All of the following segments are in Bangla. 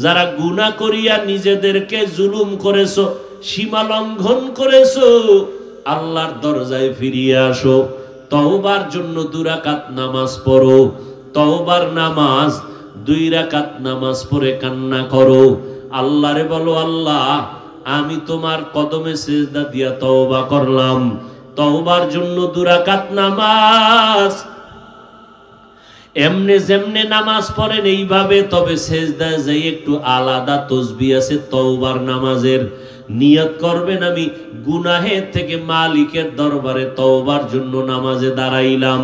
যারা গুনাহ করিয়া নিজেদেরকে জুলুম করেছো, সীমা লঙ্ঘন করেছো, আল্লাহর দরজায় ফিরিয়ে আসো। তওবার জন্য 2 রাকাত নামাজ পড়ো। তওবার নামাজ 2 রাকাত নামাজ পড়ে কান্না করো। আল্লাহরে বলো, আল্লাহ আমি তোমার কদমে সিজদা দিয়া তওবা করলাম। তওবার জন্য 2 রাকাত নামাজ। এমনে যেমনে নামাজ পড়েন এইভাবে, তবে সিজদায় যাই একটু আলাদা তাসবিহ আছে তওবার নামাজের। নিয়ত করবেন আমি গুনাহের থেকে মালিকের দরবারে তওবার জন্য নামাজে দাঁড়াইলাম।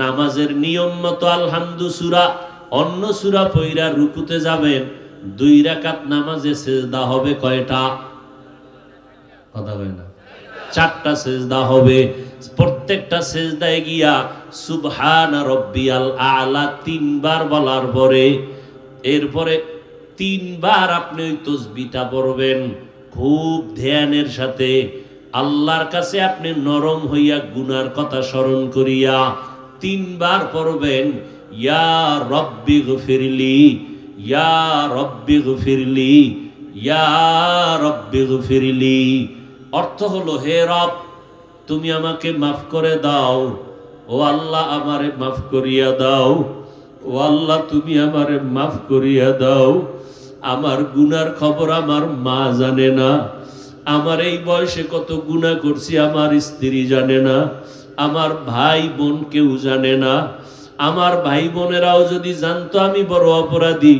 নামাজের নিয়ম মতো আলহামদু সূরা, অন্য সূরা পড়া রুকুতে যাবেন। 2 রাকাত নামাজে সিজদা হবে কয়টা? কথা হয় না, 4টা সিজদা হবে। প্রত্যেকটা সিজদায় গিয়া সুবহান রাব্বিয়াল আ'লা 3 বার বলার পরে এরপরে 3 বার আপনি ওই তাসবিহটা পড়বেন খুব ধ্যানের সাথে। আল্লাহর কাছে আপনি নরম হইয়া গুনার কথা স্মরণ করিয়া 3 বার পড়বেন, ইয়া রব্বি গফিরলি, ইয়া রব্বি গফিরলি, ইয়া রব্বি গফিরলি। অর্থ হলো, হে রব তুমি আমাকে মাফ করে দাও, ও আল্লাহ আমারে মাফ করিয়া দাও, ও আল্লাহ তুমি আমারে মাফ করিয়া দাও। আমার গুনার খবর আমার মা জানে না, আমার এই বয়সে কত গুনাহ করছি আমার স্ত্রী জানে না, আমার ভাই বোন কেউ জানে না। আমার ভাই বোনেরাও যদি জানতো আমি বড় অপরাধী।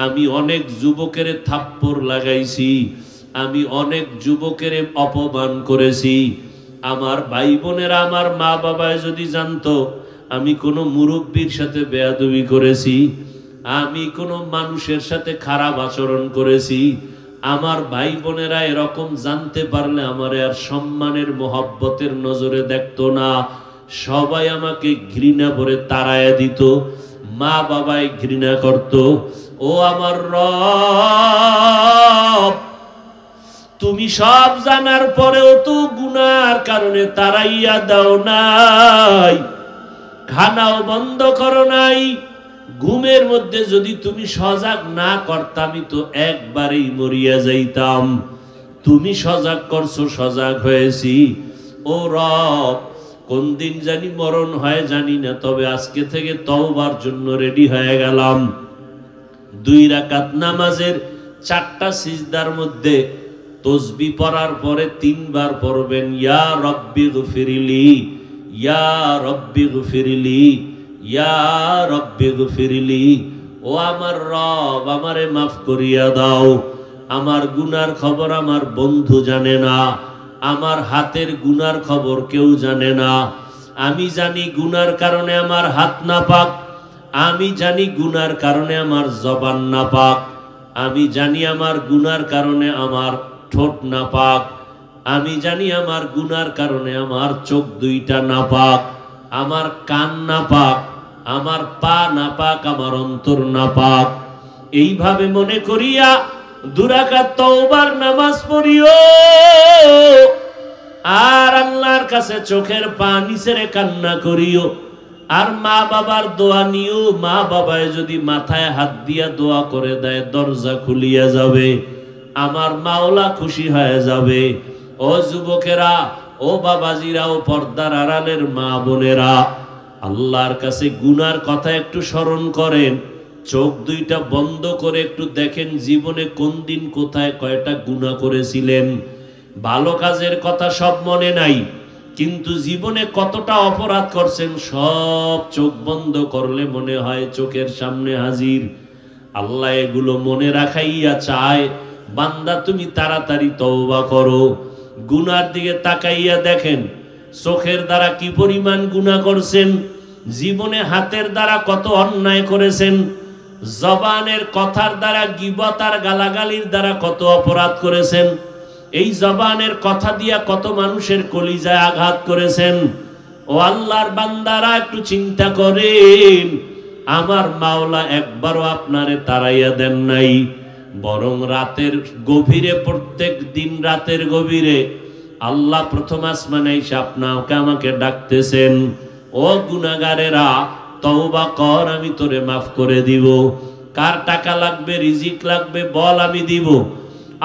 আমি অনেক যুবকের থাপ্পড় লাগাইছি, আমি অনেক যুবকের অপমান করেছি। আমার ভাই বোনেরা, আমার মা বাবায় যদি জানতো আমি কোনো মুরব্বীর সাথে বেয়াদবি করেছি, আমি কোনো মানুষের সাথে খারাপ আচরণ করেছি, আমার ভাই বোনেরা এরকম জানতে পারলে আমারে আর সম্মানের মহব্বতের নজরে দেখতো না। সবাই আমাকে ঘৃণা করে তাড়ায়া দিত, মা বাবাই ঘৃণা করত। ও আমার রব, তুমি সব জানার পরেও তো গুনার কারণে তাড়াইয়া দাও নাই, খানাও বন্ধ করো নাই। ঘুমের মধ্যে যদি তুমি সজাগ না করতামি তো একবারেই মরিয়া যাইতাম। তুমি সজাগ করছো, সজাগ হয়েছি। ও রব, কোন দিন জানি মরণ হয় জানি না, তবে আজকে থেকে তওবার জন্য রেডি হয়ে গেলাম। 2 রাকাত নামাজের 4টা সিজদার মধ্যে তাসবিহ পড়ার পরে 3 বার পড়বেন, ইয়া রব্বি গফিরলি, ইয়া রব্বি গফিরলি, ইয়া রব্বি গফিরলি। ও আমার রব আমারে মাফ করিয়া দাও। আমার গুনার খবর আমার বন্ধু জানে না, আমার হাতের গুনার খবর কেউ জানে না। আমি জানি গুনার কারণে আমার হাত নাপাক, আমি জানি গুনার কারণে আমার জবান নাপাক, আমি জানি আমার গুনার কারণে আমার ঠোঁট নাপাক, আমি জানি আমার গুনার কারণে আমার চোখ 2টা নাপাক, আমার কান নাপাক, আমার পা নাপাক, আমার অন্তর নাপাক। এইভাবে মনে করিয়া 2 রাকাত তওবার নামাজ পড়িও, আর আল্লাহর কাছে চোখের পানি ছেড়ে কান্না করিও। আর মা বাবার দোয়া নিও। মা বাবায় যদি মাথায় হাত দিয়া দোয়া করে দেয়, দরজা খুলিয়া যাবে, আমার মাওলা খুশি হয়ে যাবে। ও যুবকেরা, ও বাবাজিরা, ও পর্দার আড়ালের মা বোনেরা, আল্লাহর কাছে গুনার কথা একটু স্মরণ করেন। চোখ 2টা বন্ধ করে একটু দেখেন জীবনে কোন দিন কোথায় কয়টা গুনাহ করেছিলেন। ভালো কাজের কথা সব মনে নাই, কিন্তু জীবনে কতটা অপরাধ করছেন সব চোখ বন্ধ করলে মনে হয় চোখের সামনে হাজির। আল্লাহ এগুলো মনে রাখাইয়া চায় বান্দা তুমি তাড়াতাড়ি তওবা করো। গুনার দিকে তাকাইয়া দেখেন চোখের দ্বারা কি পরিমাণ গুনাহ করছেন, জীবনে হাতের দ্বারা কত অন্যায় করেছেন, জবানের কথার দ্বারা গীবত আর গালাগালির দ্বারা কত অপরাধ করেছেন, এই জবানের কথা দিয়া কত মানুষের কলিজায় আঘাত করেছেন। ও আল্লাহর বান্দারা একটু চিন্তা করেন, আমার মাওলা একবারও আপনারে তাড়াইয়া দেন নাই, বরং রাতের গভীরে, প্রত্যেক দিন রাতের গভীরে আল্লাহ প্রথম আসমানে এসে আপনাকে আমাকে ডাকতেছেন, ও গুনাহগারেরা তওবা কর, আমি তোরে মাফ করে দিব। কার টাকা লাগবে, রিজিক লাগবে, বল, আমি দিব।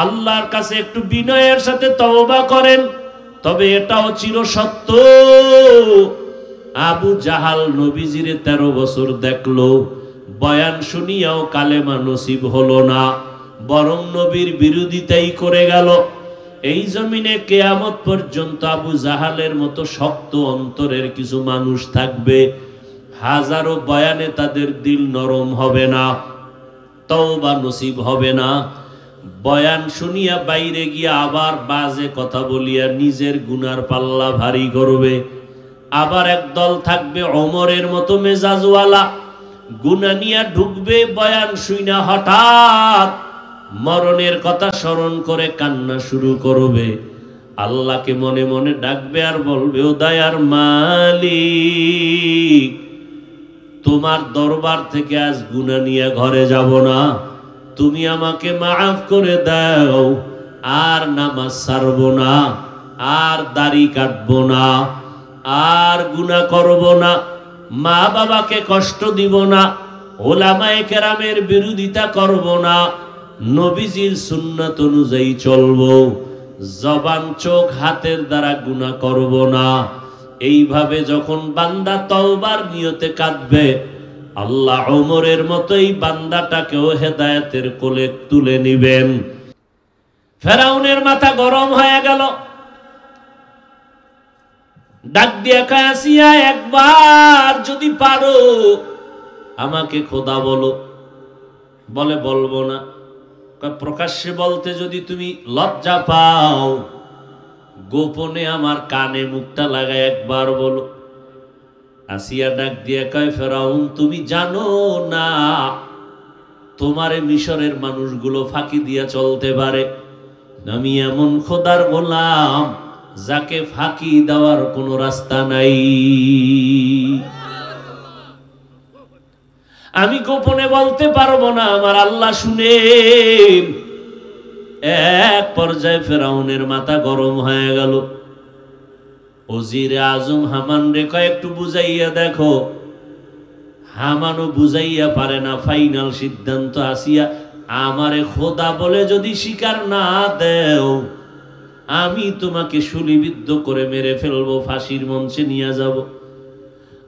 আল্লাহর কাছে একটু বিনয়ের সাথে তওবা করেন। তবে এটাও চিরসত্য, আবু জাহাল নবীজিরে 13 বছর দেখলো, বয়ান শুনিয়াও কালেমা নসিব হলো না, বরং নবীর বিরোধিতাই করে গেল। এই জমিনে কিয়ামত পর্যন্ত আবু জাহালের মতো শক্ত অন্তরের কিছু মানুষ থাকবে, হাজারো বয়ানে তাদের দিল নরম হবে না, তওবা নসিব হবে না। বয়ান শুনিয়া বাইরে গিয়া আবার বাজে কথা বলিয়া নিজের গুনার পাল্লা ভারী করবে। আবার একদল থাকবে ওমরের মতো মেজাজওয়ালা, গুনাহ নিয়া ঢুকবে, বয়ান শুইনা হঠাৎ মরণের কথা স্মরণ করে কান্না শুরু করবে, আল্লাহকে মনে মনে ডাকবে আর বলবে, ও দয়ার মালিক, তোমার দরবার থেকে আজ গুনাহ নিয়ে ঘরে যাব না, তুমি আমাকে মাফ করে দাও, আর নামাজ ছাড়বো না, আর দাড়ি কাটবো না, আর গুনাহ করব না, মা বাবাকে কষ্ট দিব না, ওলামায়ে কেরামের বিরোধিতা করব না, নবীজির সুন্নাত অনুযায়ী চলবো, জবান চোখ হাতের দ্বারা গুনাহ করব না। এইভাবে যখন বান্দা তওবার নিয়তে কাঁদবে, আল্লাহ ওমরের মতো এই বান্দাটাকেও হেদায়েতের কোলে তুলে নিবেন। ফেরাউনের মাথা গরম হয়ে গেল, ডাক দিয়া কয়, আসিয়া, একবার যদি পারো আমাকে খোদা বলো। বলে, বলবো না। প্রকাশ্যে বলতে যদি তুমি লজ্জা পাও, গোপনে আমার কানে মুখটা লাগায় একবার বলো। আসিয়া ডাক দিয়ে কয়, ফেরাউন, তুমি জানো না তোমারে মিশরের মানুষগুলো ফাঁকি দিয়া চলতে পারে, আমি এমন খোদার গোলাম যাকে ফাঁকি দেওয়ার কোনো রাস্তা নাই। আমি গোপনে বলতে পারবো না, আমার আল্লাহ শুনেন। এক পর্যায়ে ফেরাউনের মাথা গরম হয়ে গেল। ওজিরে আজম হামান রে কয়, একটু বুঝাইয়া দেখো। হামানও বুঝাইয়া পারে না। ফাইনাল সিদ্ধান্ত, আসিয়া, আমারে খোদা বলে যদি স্বীকার না দেও, আমি তোমাকে শুলিবিদ্ধ করে মেরে ফেলবো, ফাঁসির মঞ্চে নিয়ে যাব।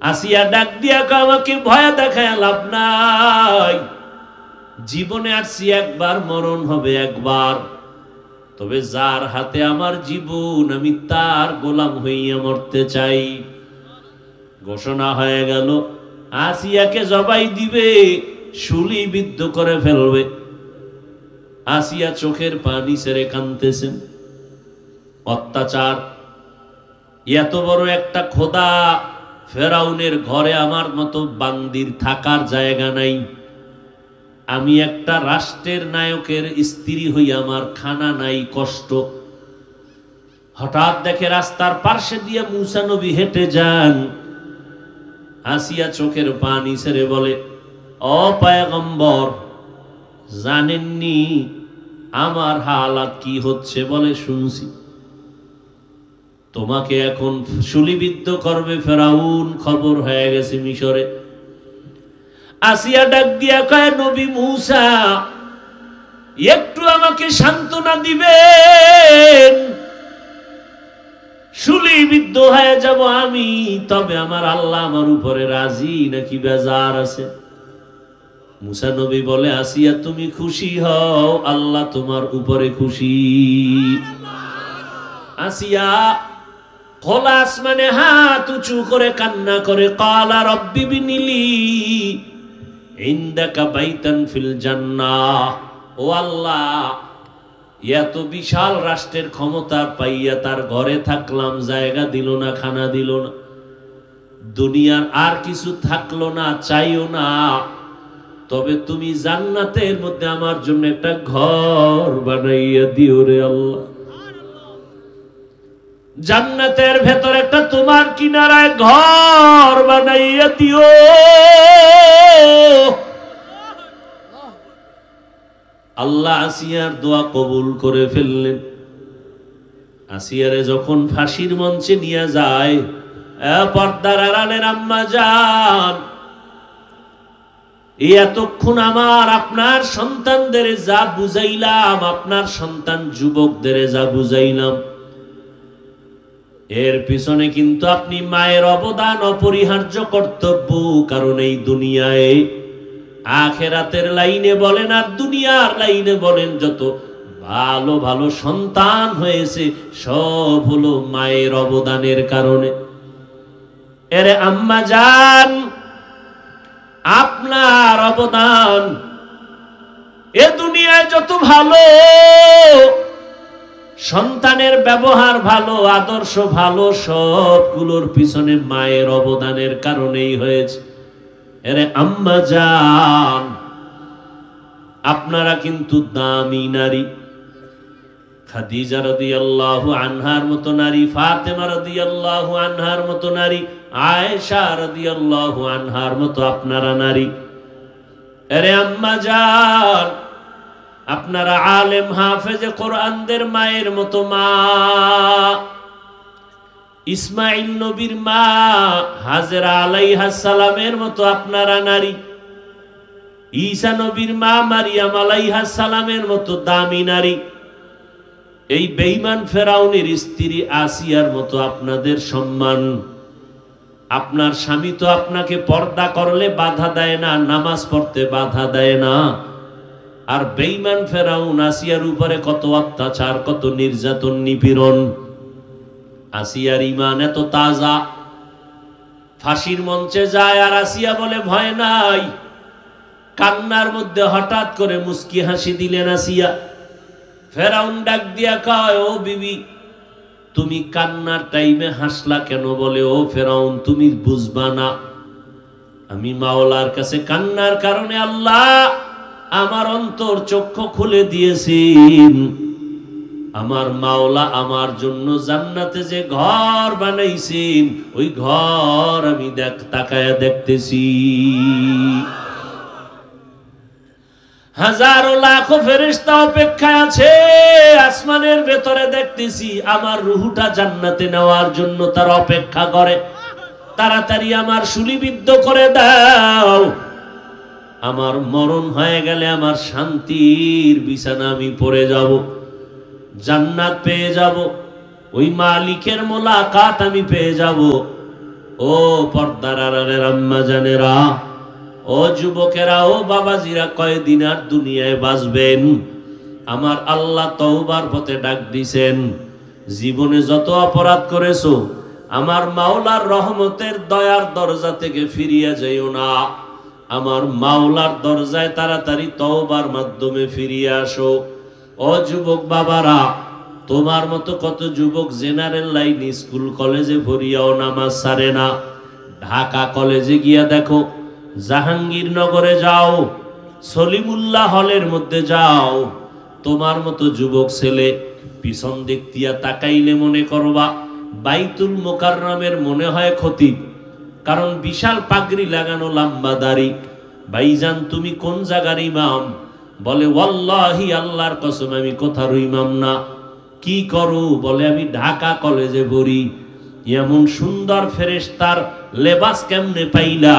আসিয়া ডাক দিয়া কয়, আমাকে ভয় দেখায় লাভ নাই, জীবনে আসছি একবার, মরণ হবে একবার, তবে যার হাতে আমার জীবন, আমি তার গোলাম হইয়া মরতে চাই। ঘোষণা হয়ে গেল, আসিয়াকে জবাই দিবে, শুলিবিদ্ধ করে ফেলবে। আসিয়া চোখের পানি ছেড়ে কাঁদতেছেন। অত্যাচার, এত বড় একটা খোদা, ফেরাউনের ঘরে আমার মতো বান্দির থাকার জায়গা নাই, আমি একটা রাষ্ট্রের নায়কের স্ত্রী হই, আমার খানা নাই, কষ্ট। হঠাৎ দেখে রাস্তার পার্শ্বে দিয়ে মুসা নবী হেঁটে যান। আসিয়া চোখের পানি ছেড়ে বলে, ও পয়গম্বর, জানেননি আমার হালাত কি হচ্ছে? বলে, শুনছি। তোমাকে এখন শুলিবিদ্ধ করবে ফেরাউন, খবর হয়ে গেছে মিশরে। আসিয়া ডাক দিয়া কয়, নবী মুসা, একটু আমাকে সান্ত্বনা দিবেন, শুলিবিদ্ধ হয়ে যাব আমি, তবে আমার আল্লাহ আমার উপরে রাজি নাকি বেজার আছে? মুসা নবী বলে, আসিয়া, তুমি খুশি হও, আল্লাহ তোমার উপরে খুশি। আসিয়া খোলা আসমানে হাত উঁচু করে কান্না করে, ক্বালা রব্বি বিনিলি ইনদাকা বাইতান ফিল জান্নাহ। ও আল্লাহ, এত বিশাল রাষ্ট্রের ক্ষমতা পাইয়া তার ঘরে থাকলাম, জায়গা দিল না, খানা দিল না, দুনিয়ার আর কিছু থাকলো না, চাইও না, তবে তুমি জান্নাতের মধ্যে আমার জন্য একটা ঘর বানাইয়া দিও রে আল্লাহ। জান্নাতের ভেতর একটা তোমার কিনারায় ঘর বানাইয়া দিও। আল্লাহ আসিয়ার দোয়া কবুল করে ফেললেন। আসিয়ারে যখন ফাঁসির মঞ্চে নিয়ে যায়, পর্দার আড়ালের আম্মা জান, এই এতক্ষণ আমার আপনার সন্তানদের যা বুঝাইলাম, আপনার সন্তান যুবকদের যা বুঝাইলাম, এর পিছনে কিন্তু আপনি মায়ের অবদান অপরিহার্য কর্তব্য। কারণ এই দুনিয়ায় আখেরাতের লাইনে বলেন আর দুনিয়ার লাইনে বলেন, যত ভালো ভালো সন্তান হয়েছে সব হলো মায়ের অবদানের কারণে। এরে আম্মা জান, আপনার অবদান এ দুনিয়ায় যত ভালো, সন্তানের ব্যবহার ভালো, আদর্শ ভালো, সবগুলোর পিছনে মায়ের অবদানের কারণেই হয়েছে। এরে আম্মা জান, আপনারা কিন্তু দামি নারী। খাদিজা রাদিয়াল্লাহু আনহার মতো নারী, ফাতেমা রাদিয়াল্লাহু আনহার মতো নারী, আয়েশা রাদিয়াল্লাহু আনহার মতো আপনারা নারী। আরে আম্মা জান, আপনারা আলেম হাফেজে কোরআনদের মায়ের মতো মা। ইসমাইল নবীর মা হাজেরা আলাইহিস সালামের মতো আপনারা নারী। ঈসা নবীর মা মারিয়াম আলাইহিস সালামের মতো দামি নারী। এই বেঈমান ফেরাউনের স্ত্রী আসিয়ার মতো আপনাদের সম্মান। আপনার স্বামী তো আপনাকে পর্দা করলে বাধা দেয় না, নামাজ পড়তে বাধা দেয় না। আর বেঈমান ফেরাউন আসিয়ার উপরে কত অত্যাচার, কত নির্যাতন, নিপীড়ন। আসিয়ার ঈমান এত তাজা, ফাঁসির মঞ্চে যায় আর আসিয়া বলে ভয় নাই। কান্নার মধ্যে হঠাৎ করে মুস্কি হাসি দিলেন আসিয়া। ফেরাউন ডাক দিয়া কয়, ও বিবি, তুমি কান্নার টাইমে হাসলা কেন? বলে, ও ফেরাউন, তুমি বুঝবা না, আমি মাওলার কাছে কান্নার কারণে আল্লাহ আমার অন্তর চক্ষু খুলে দিয়েছেন। আমার মাওলা আমার জন্য জান্নাতে যে ঘর বানাইছেন, ওই ঘর আমি তাকায়া দেখতেছি। হাজারো লাখো ফেরেশতা অপেক্ষায় আছে, আসমানের ভেতরে দেখতেছি আমার রূহটা জান্নাতে নেওয়ার জন্য তারা অপেক্ষা করে। তাড়াতাড়ি আমার শুলিবিদ্ধ করে দাও, আমার মরণ হয়ে গেলে আমার শান্তির বিছানা আমি পড়ে যাব, জান্নাত পেয়ে যাব, ওই মালিকের মোলাকাত আমি পেয়ে যাব। ও পর্দার আড়ালের আম্মা জানেরা, ও যুবকেরা, ও বাবাজিরা, কয়দিন আর দুনিয়ায় বাঁচবেন? আমার আল্লাহ তওবার পথে ডাক দিছেন। জীবনে যত অপরাধ করেছো, আমার মাওলার রহমতের দয়ার দরজা থেকে ফিরিয়া যাইও না। আমার মাওলার দরজায় তাড়াতাড়ি তওবার মাধ্যমে ফিরিয়ে আসো। ও যুবক বাবারা, তোমার মতো কত যুবক জেনারেল লাইন স্কুল কলেজে ভরিয়াও নামাজ ছাড়ে না। ঢাকা কলেজে গিয়া দেখো, জাহাঙ্গীরনগরে যাও, সলিমুল্লাহ হলের মধ্যে যাও, তোমার মতো যুবক ছেলে পিছন দিক দিয়া তাকাইলে মনে করবা বাইতুল মোকাররমের মনে হয় খতিব, কারণ বিশাল পাগড়ি লাগানো, লম্বা দাড়ি। ভাইজান, তুমি কোন জায়গার ইমাম? বলে, ওয়াল্লাহি আল্লাহর কসম আমি কোথার ইমাম না। কি করো? বলে, আমি ঢাকা কলেজে পড়ি। এমন সুন্দর ফেরেশতার লেবাস কেমনে পাইলা?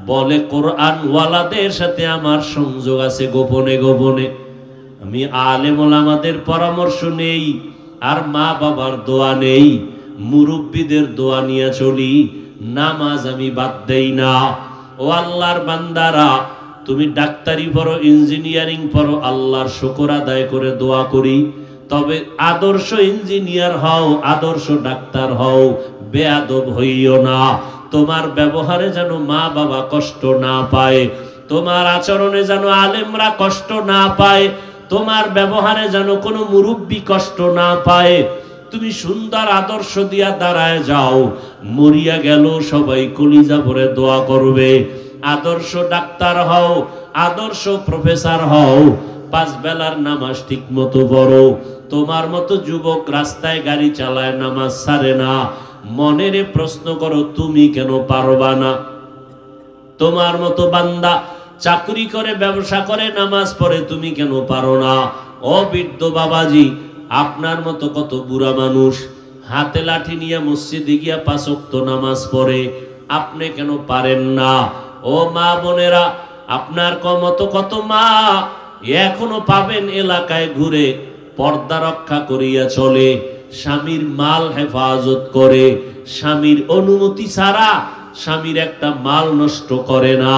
বলে, কোরআন ওয়ালাদের সাথে আমার সংযোগ আছে গোপনে গোপনে। আমি আলেম ওলামাদের পরামর্শ নেই, আর মা বাবার দোয়া নেই, মুরব্বীদের দোয়া নিয়ে চলি। নামাজ আমি বাদ দেই না। ও আল্লাহর বান্দারা, তুমি ডাক্তারি পড়ো, ইঞ্জিনিয়ারিং পড়ো, আল্লাহর শুকর আদায় করে দোয়া করি। তবে আদর্শ ইঞ্জিনিয়ার হও, আদর্শ ডাক্তার হও, বেয়াদব হইও না। তোমার ব্যবহারে যেন মা বাবা কষ্ট না পায়, তোমার আচরণে যেন আলেমরা কষ্ট না পায়, তোমার ব্যবহারে যেন কোনো মুরব্বী কষ্ট না পায়। তুমি সুন্দর আদর্শ দিয়া দাঁড়ায় যাও, মরিয়া গেল সবাই কলিজা ভরে দোয়া করবে। আদর্শ ডাক্তার হও, আদর্শ প্রফেসর হও, 5 বেলার নামাজ ঠিক মতো পড়ো। তোমার মতো যুবক রাস্তায় গাড়ি চালায়, নামাজ ছাড়ে না। মনেরে প্রশ্ন করো, তুমি কেন পারবা না? তোমার মতো বান্দা চাকরি করে, ব্যবসা করে, নামাজ পড়ে, তুমি কেন পারো না? ও বৃদ্ধ বাবাজি, আপনার মতো কত বুড়া মানুষ হাতে লাঠি নিয়ে মসজিদে গিয়া 5 ওয়াক্ত নামাজ পড়ে, আপনি কেন পারেন না? ও মা বোনেরা, আপনার মতো কত মা এখনো পাবেন এলাকায় ঘুরে পর্দা রক্ষা করিয়া চলে, স্বামীর মাল হেফাজত করে, স্বামীর অনুমতি ছাড়া স্বামীর একটা মাল নষ্ট করে না,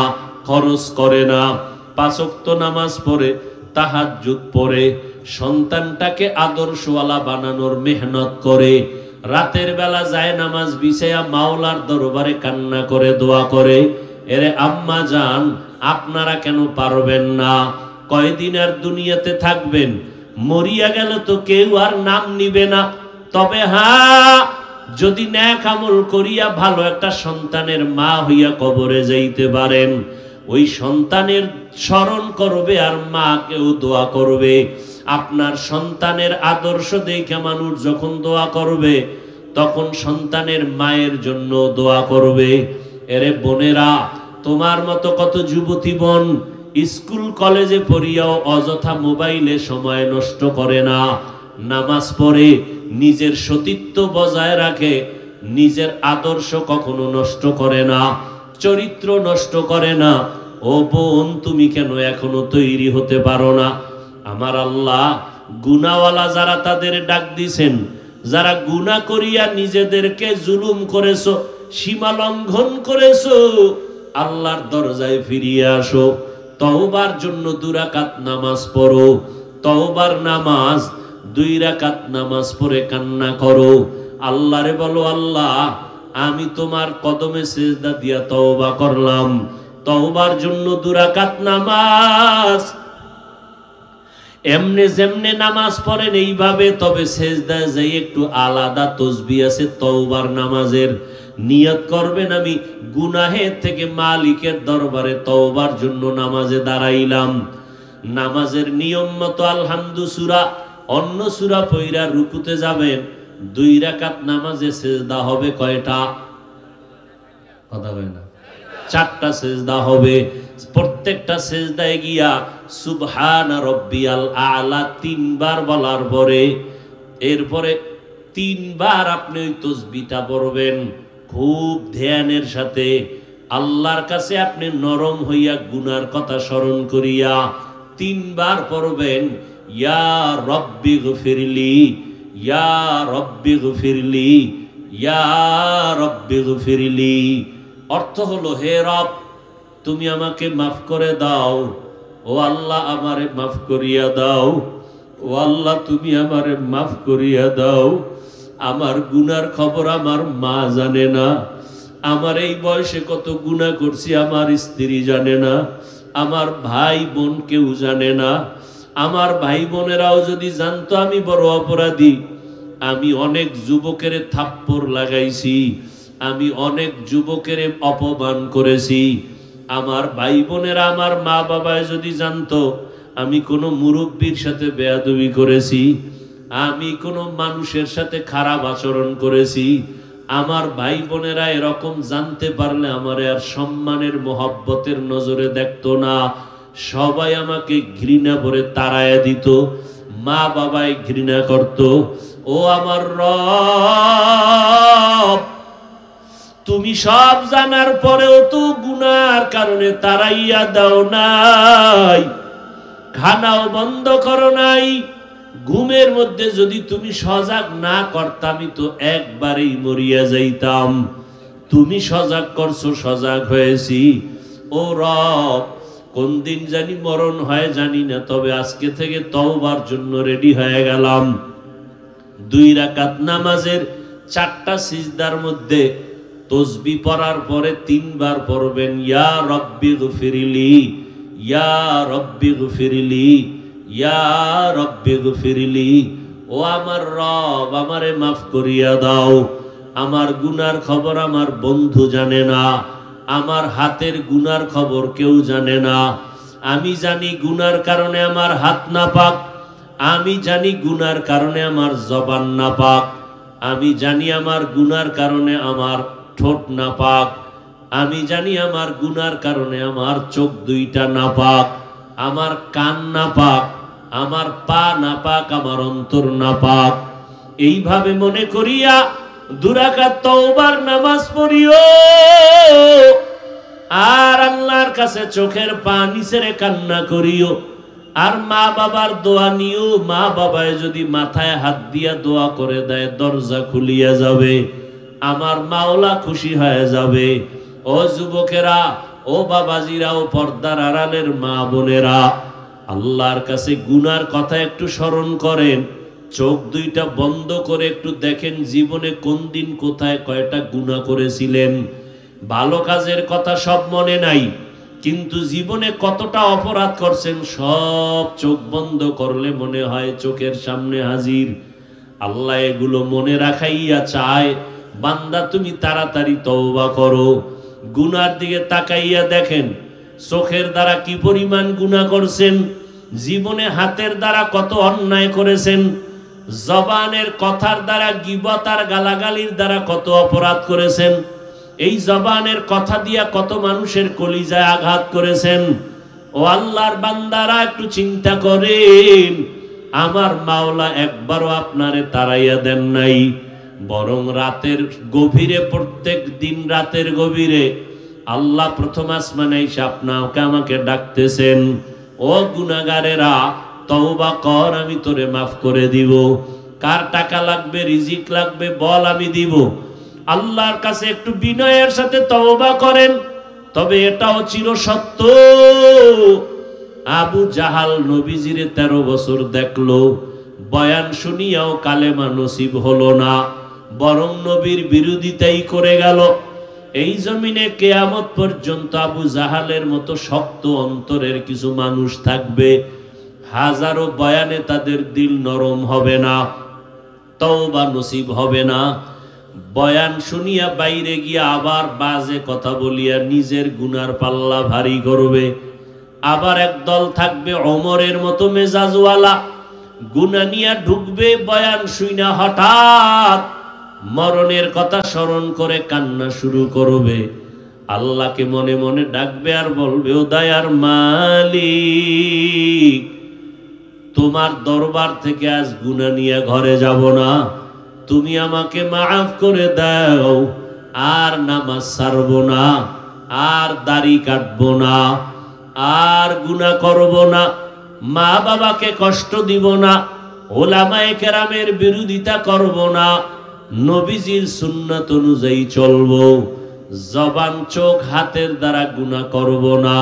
খরচ করে না, 5 ওয়াক্ত নামাজ পড়ে, তাহাজ্জুদ পড়ে, সন্তানটাকে আদর্শওয়ালা বানানোর মেহনত করে, রাতের বেলা যায় নামাজ বিছায়া মাওলার দরবারে কান্না করে দোয়া করে। এরে আম্মা জান, আপনারা কেন পারবেন না? কয়দিন আর দুনিয়াতে থাকবেন? মরিয়া গেল তো কেউ আর নাম নিবে না। তবে হ্যাঁ, যদি নেক আমল করিয়া ভালো একটা সন্তানের মা হইয়া কবরে যাইতে পারেন, ওই সন্তানের স্মরণ করবে আর মাকেও দোয়া করবে। আপনার সন্তানের আদর্শ দেখে মানুষ যখন দোয়া করবে, তখন সন্তানের মায়ের জন্য দোয়া করবে। এরে বোনেরা, তোমার মতো কত যুবতী বোন স্কুল কলেজে পড়িয়াও অযথা মোবাইলে সময় নষ্ট করে না, নামাজ পড়ে, নিজের সতীত্ব বজায় রাখে, নিজের আদর্শ কখনো নষ্ট করে না, চরিত্র নষ্ট করে না। ও বোন, তুমি কেন এখনো তৈরি হতে পারো না? আমার আল্লাহ গুনাহওয়ালা যারা তাদের ডাক দিছেন, যারা গুনাহ করিয়া নিজেদেরকে জুলুম করেছো, সীমা লঙ্ঘন করেছো, আল্লাহর দরজায় ফিরিয়ে আসো, তওবার জন্য 2 রাকাত নামাজ পড়ো, তওবার নামাজ 2 রাকাত নামাজ পড়ে কান্না করো, আল্লাহরে বলো, আল্লাহ আমি তোমার কদমে সিজদা দিয়া তওবা করলাম। তওবার জন্য 2 রাকাত নামাজ। এমনে যেমনে নামাজ পড়েন এইভাবে, তবে সিজদায় যাই একটু আলাদা তাসবিহ আছে তওবার নামাজের। নিয়ত করবেন আমি গুনাহের থেকে মালিকের দরবারে তওবার জন্য নামাজে দাঁড়াইলাম। নামাজের নিয়ম মতো আলহামদু সূরা, অন্য সূরা পড়া রুকুতে যাবেন। 2 রাকাত নামাজে সিজদা হবে কয়টা? কথা হয় না? 4টা সিজদা হবে। প্রত্যেকটা সিজদায় গিয়া সুবহানা রাব্বিয়াল আ'লা 3 বার বলার পরে, এরপরে 3 বার আপনি ওই তাসবিহটা পড়বেন খুব ধ্যানের সাথে। আল্লাহর কাছে আপনি নরম হইয়া গুনার কথা স্মরণ করিয়া 3 বার পড়বেন, ইয়া রব্বি গফিরলি, ইয়া রব্বি গফিরলি, ইয়া রব্বি গফিরলি। অর্থ হলো, হে রব, তুমি আমাকে মাফ করে দাও। ও আল্লাহ, আমারে মাফ করিয়া দাও। ও আল্লাহ, তুমি আমারে মাফ করিয়া দাও। আমার গুনার খবর আমার মা জানে না। আমার এই বয়সে কত গুনাহ করছি আমার স্ত্রী জানে না, আমার ভাই বোন কেউ জানে না। আমার ভাই বোনেরাও যদি জানতো আমি বড় অপরাধী। আমি অনেক যুবকের থাপ্পড় লাগাইছি, আমি অনেক যুবকের অপমান করেছি। আমার ভাই বোনেরা, আমার মা বাবায় যদি জানতো আমি কোনো মুরব্বীর সাথে বেয়াদবি করেছি, আমি কোনো মানুষের সাথে খারাপ আচরণ করেছি, আমার ভাই বোনেরা এরকম জানতে পারলে আমারে আর সম্মানের মহব্বতের নজরে দেখতো না। সবাই আমাকে ঘৃণা করে তাড়ায়া দিত, মা বাবাই ঘৃণা করত। ও আমার রব, তুমি সব জানার পরেও তো গুনার কারণে তাড়াইয়া দাও নাই, খানাও বন্ধ করো নাই। ঘুমের মধ্যে যদি তুমি সজাগ না করতামই তো একবারেই মরিয়া যাইতাম। তুমি সজাগ করছো, সজাগ হয়েছি। ও রব, কোন দিন জানি মরণ হয় জানি না, তবে আজকে থেকে তওবার জন্য রেডি হয়ে গেলাম। 2 রাকাত নামাজের 4টা সিজদার মধ্যে তাসবিহ পড়ার পরে 3 বার পড়বেন, ইয়া রব্বি গফিরলি, ইয়া রব্বি গফিরলি, ইয়া রব্বি গফিরলি। ও আমার রব, আমারে মাফ করিয়া দাও। আমার গুনার খবর আমার বন্ধু জানে না, আমার হাতের গুনার খবর কেউ জানে না। আমি জানি গুনার কারণে আমার হাত নাপাক, আমি জানি গুনার কারণে আমার জবান নাপাক, আমি জানি আমার গুনার কারণে আমার ঠোঁট নাপাক, আমি জানি আমার গুনার কারণে আমার চোখ 2টা নাপাক, আমার কান নাপাক, আমার পা নাপাক, আমার অন্তর নাপাক। এইভাবে মনে করিয়া 2 রাকাত তওবার নামাজ পড়িও। আর আল্লাহর কাছে চোখের পানি ছেড়ে কান্না করিও। আর মা বাবার দোয়া নিও, মা বাবায় যদি মাথায় হাত দিয়া দোয়া করে দেয় দরজা খুলিয়া যাবে, আমার মাওলা খুশি হয়ে যাবে। ও যুবকেরা, ও বাবাজিরা, ও পর্দার আড়ালের মা বোনেরা, আল্লাহর কাছে গুনার কথা একটু স্মরণ করেন। চোখ দুইটা বন্ধ করে একটু দেখেন জীবনে কোন দিন কোথায় কয়টা গুনাহ করেছিলেন। ভালো কাজের কথা সব মনে নাই, কিন্তু জীবনে কতটা অপরাধ করছেন সব চোখ বন্ধ করলে মনে হয় চোখের সামনে হাজির। আল্লাহ এগুলো মনে রাখাইয়া চায় বান্দা তুমি তাড়াতাড়ি তওবা করো। গুনার দিকে তাকাইয়া দেখেন চোখের দ্বারা কি পরিমাণ গুনাহ করছেন, জীবনে হাতের দ্বারা কত অন্যায় করেছেন, জবানের কথার দ্বারা গীবত আর গালাগালির দ্বারা কত অপরাধ করেছেন, এই জবানের কথা দিয়া কত মানুষের কলিজায় আঘাত করেছেন। ও আল্লাহর বান্দারা একটু চিন্তা করেন, আমার মাওলা একবারও আপনারে তাড়াইয়া দেন নাই, বরং রাতের গভীরে, প্রত্যেক দিন রাতের গভীরে আল্লাহ প্রথম আসমানে এসে আপনাকে আমাকে ডাকতেছেন, ও গুনাহগারেরা তওবা কর, আমি তোরে মাফ করে দিব। কার টাকা লাগবে, রিজিক লাগবে, বল, আমি দিব। আল্লাহর কাছে একটু বিনয়ের সাথে তওবা করেন। তবে এটাও চির সত্য, আবু জাহাল নবীজিরে 13 বছর দেখলো, বয়ান শুনিয়াও কালেমা নসিব হলো না, বরং নবীর বিরোধিতাই করে গেল। এই জমিনে কিয়ামত পর্যন্ত আবু জাহালের মতো শক্ত অন্তরের কিছু মানুষ থাকবে, হাজারো বয়ানে তাদের দিল নরম হবে না, তওবা নসিব হবে না। বয়ান শুনিয়া বাইরে গিয়া আবার বাজে কথা বলিয়া নিজের গুনার পাল্লা ভারী করবে। আবার একদল থাকবে ওমরের মতো মেজাজওয়ালা, গুনাহ নিয়া ঢুকবে, বয়ান শুইনা হঠাৎ মরণের কথা স্মরণ করে কান্না শুরু করবে, আল্লাহকে মনে মনে ডাকবে আর বলবে, ও দয়ার মালিক, তোমার দরবার থেকে আজ গুনাহ নিয়ে ঘরে যাব না, তুমি আমাকে মাফ করে দাও, আর নামাজ ছাড়বো না, আর দাড়ি কাটবো না, আর গুনাহ করব না, মা বাবাকে কষ্ট দিব না, ওলামায়ে কেরামের বিরোধিতা করব না, নবীজির সুন্নাত অনুযায়ী চলবো, জবান চোখ হাতের দ্বারা গুনাহ করব না।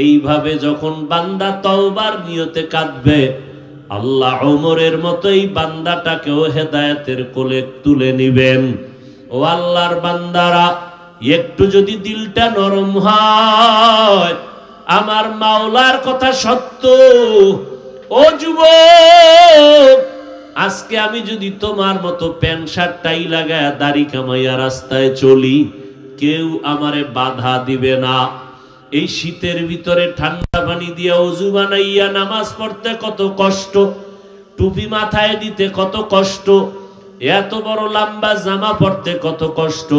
এইভাবে যখন বান্দা তওবার নিয়তে কাঁদবে, আল্লাহ ওমরের মতো এই বান্দাটাকেও হেদায়েতের কোলে তুলে নিবেন। ও আল্লাহর বান্দারা, একটু যদি দিলটা নরম হয়, আমার মাওলার কথা সত্য। ও যুবক, আজকে আমি যদি তোমার মতো প্যান্ট শার্ট টাই লাগায়া দাড়ি কামাইয়া রাস্তায় চলি, কেউ আমারে বাধা দিবে না। এই শীতের ভিতরে ঠান্ডা পানি দিয়া ওযু বানাইয়া নামাজ পড়তে কত কষ্ট, টুপি মাথায় দিতে কত কষ্ট, এত বড় লম্বা জামা পরতে কত কষ্ট,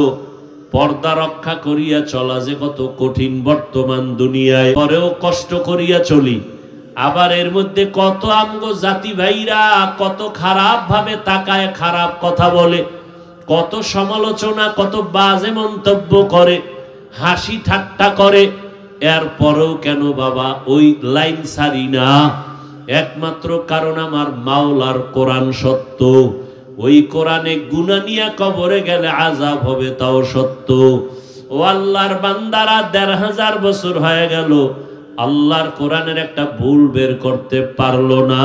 পর্দা রক্ষা করিয়া চলা যে কত কঠিন বর্তমান দুনিয়ায়, পরেও কষ্ট করিয়া চলি। আবার এর মধ্যে কত আমগো জাতি ভাইরা কত খারাপ ভাবে তাকায়, খারাপ কথা বলে, কত সমালোচনা, কত বাজে মন্তব্য করে, হাসি ঠাট্টা করে। এরপরেও কেন বাবা ওই লাইন ছাড়ি না? একমাত্র কারণ আমার মাওলার কোরআন সত্য। ওই কোরআনে গুনাহ নিয়া কবরে গেলে আযাব হবে, তাও সত্য। ও আল্লাহর বান্দারা, ১৫০০ বছর হয়ে গেল আল্লাহর কোরআনের একটা ভুল বের করতে পারলো না।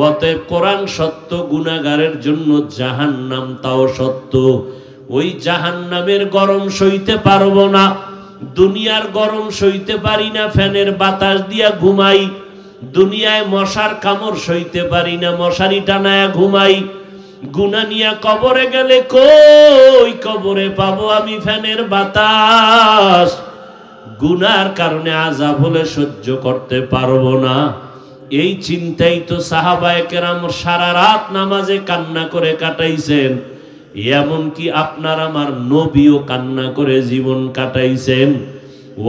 অতএব কোরআন সত্য, গুনাহগারের জন্য জাহান্নাম তাও সত্য। ওই জাহান্নামের গরম সইতে পারবো না, দুনিয়ার গরম সইতে পারি না, ফ্যানের বাতাস দিয়া ঘুমাই। দুনিয়ায় মশার কামড় সইতে পারি না, মশারি টানায়া ঘুমাই। গুনাহ নিয়া কবরে গেলে কই কবরে পাবো আমি ফ্যানের বাতাস? গুনার কারণে আযাব হলে সহ্য করতে পারবো না। এই চিন্তাই তো সাহাবায়ে কেরাম সারা রাত নামাজে কান্না করে কাটাইছেন। এমনকি আপনার আমার নবীও কান্না করে জীবন কাটাইছেন।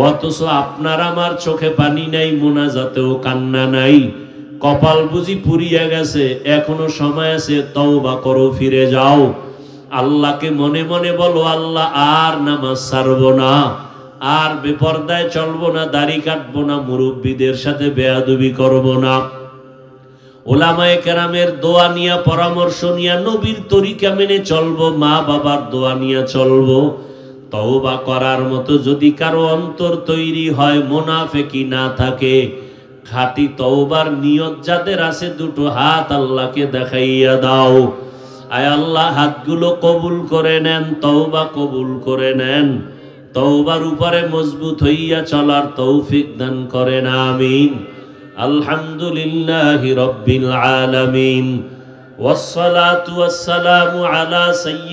অথচ আপনার আমার চোখে পানি নাই, মোনাজাতেও কান্না নাই। কপাল বুঝি পুড়িয়া গেছে, এখনো সময় আছে, তওবা করো, ফিরে যাও। আল্লাহকে মনে মনে বলো, আল্লাহ আর নামাজ ছাড়বো না, আর বেপরদায় চলবো না, দাড়ি কাটবো না, মুরব্বীদের সাথে বেয়াদবি করব না, ওলামায়ে কেরামের দোয়া নিয়া পরামর্শ নিয়া নবীর তরিকা মেনে চলবো, মা বাবার দোয়া নিয়া চলবো। তওবা করার মতো যদি কারো অন্তর তৈরি হয়, মুনাফিকি না থাকে, খাঁটি তওবার নিয়ত যাদের আছে, দুটো হাত আল্লাহকে দেখাইয়া দাও। আয় আল্লাহ, হাতগুলো কবুল করে নেন, তওবা কবুল করে নেন, তওবার উপরে মজবুত হইয়া চলার তৌফিক দান করেন, আমিন। আলহামদুলিল্লাহি রাব্বিল আলামিন, ওয়াসসালাতু ওয়াসসালামু আলা সাইয়্যিদ